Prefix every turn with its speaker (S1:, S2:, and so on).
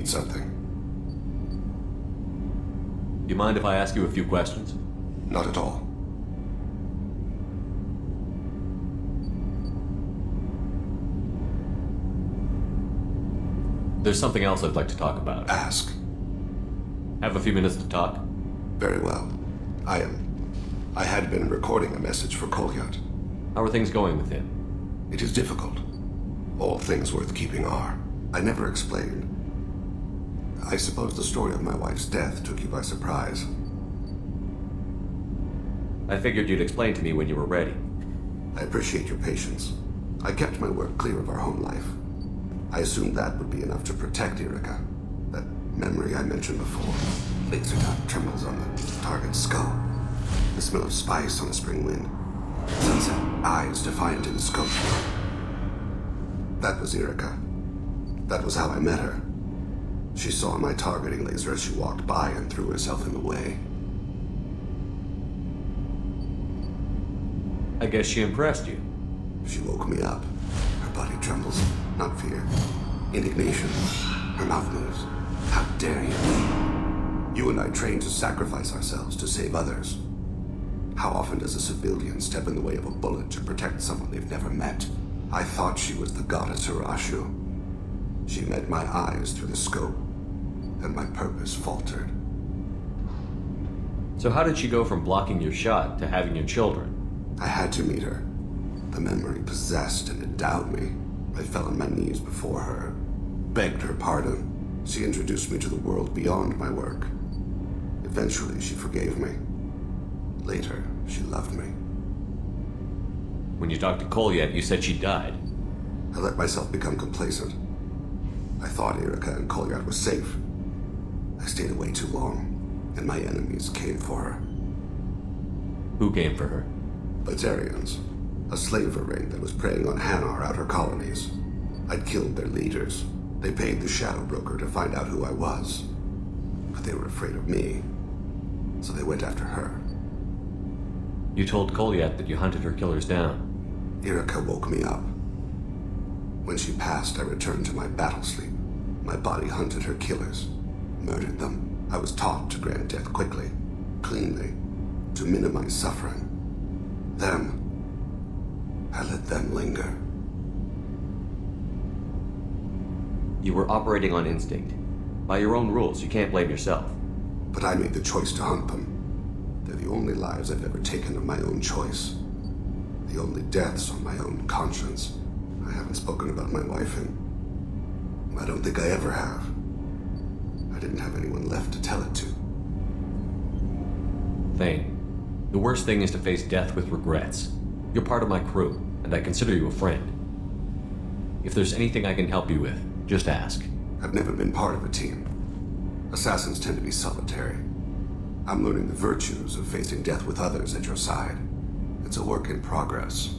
S1: need something.
S2: You mind if I ask you a few questions?
S1: Not at all.
S2: There's something else I'd like to talk about.
S1: Ask.
S2: Have a few minutes to talk?
S1: Very well. I had been recording a message for Kolyat.
S2: How are things going with him?
S1: It is difficult. All things worth keeping are. I never explained. I suppose the story of my wife's death took you by surprise.
S2: I figured you'd explain to me when you were ready.
S1: I appreciate your patience. I kept my work clear of our home life. I assumed that would be enough to protect Erica. That memory I mentioned before. Laser dot trembles on the target's skull. The smell of spice on a spring wind. Sunset eyes defiant in the scope. That was Erica. That was how I met her. She saw my targeting laser as she walked by and threw herself in the way.
S2: I guess she impressed you.
S1: She woke me up. Her body trembles. Not fear. Indignation. Her mouth moves. How dare you? You and I trained to sacrifice ourselves to save others. How often does a civilian step in the way of a bullet to protect someone they've never met? I thought she was the goddess Arashu. She met my eyes through the scope, and my purpose faltered.
S2: So how did she go from blocking your shot to having your children?
S1: I had to meet her. The memory possessed and endowed me. I fell on my knees before her, begged her pardon. She introduced me to the world beyond my work. Eventually, she forgave me. Later, she loved me.
S2: When you talked to Kolyat, you said she died.
S1: I let myself become complacent. I thought Erica and Kolyat were safe. I stayed away too long, and my enemies came for her.
S2: Who came for her?
S1: Batarians, a slaver ring that was preying on Hanar outer colonies. I'd killed their leaders. They paid the shadow broker to find out who I was. But they were afraid of me, so they went after her.
S2: You told Kolyat that you hunted her killers down.
S1: Erica woke me up. When she passed, I returned to my battle sleep. My body hunted her killers, murdered them. I was taught to grant death quickly, cleanly, to minimize suffering. I let them linger.
S2: You were operating on instinct. By your own rules, you can't blame yourself.
S1: But I made the choice to hunt them. They're the only lives I've ever taken of my own choice. The only deaths on my own conscience. I haven't spoken about my wife, and I don't think I ever have. I didn't have anyone left to tell it to.
S2: Thane, the worst thing is to face death with regrets. You're part of my crew, and I consider you a friend. If there's anything I can help you with, just ask.
S1: I've never been part of a team. Assassins tend to be solitary. I'm learning the virtues of facing death with others at your side. It's a work in progress.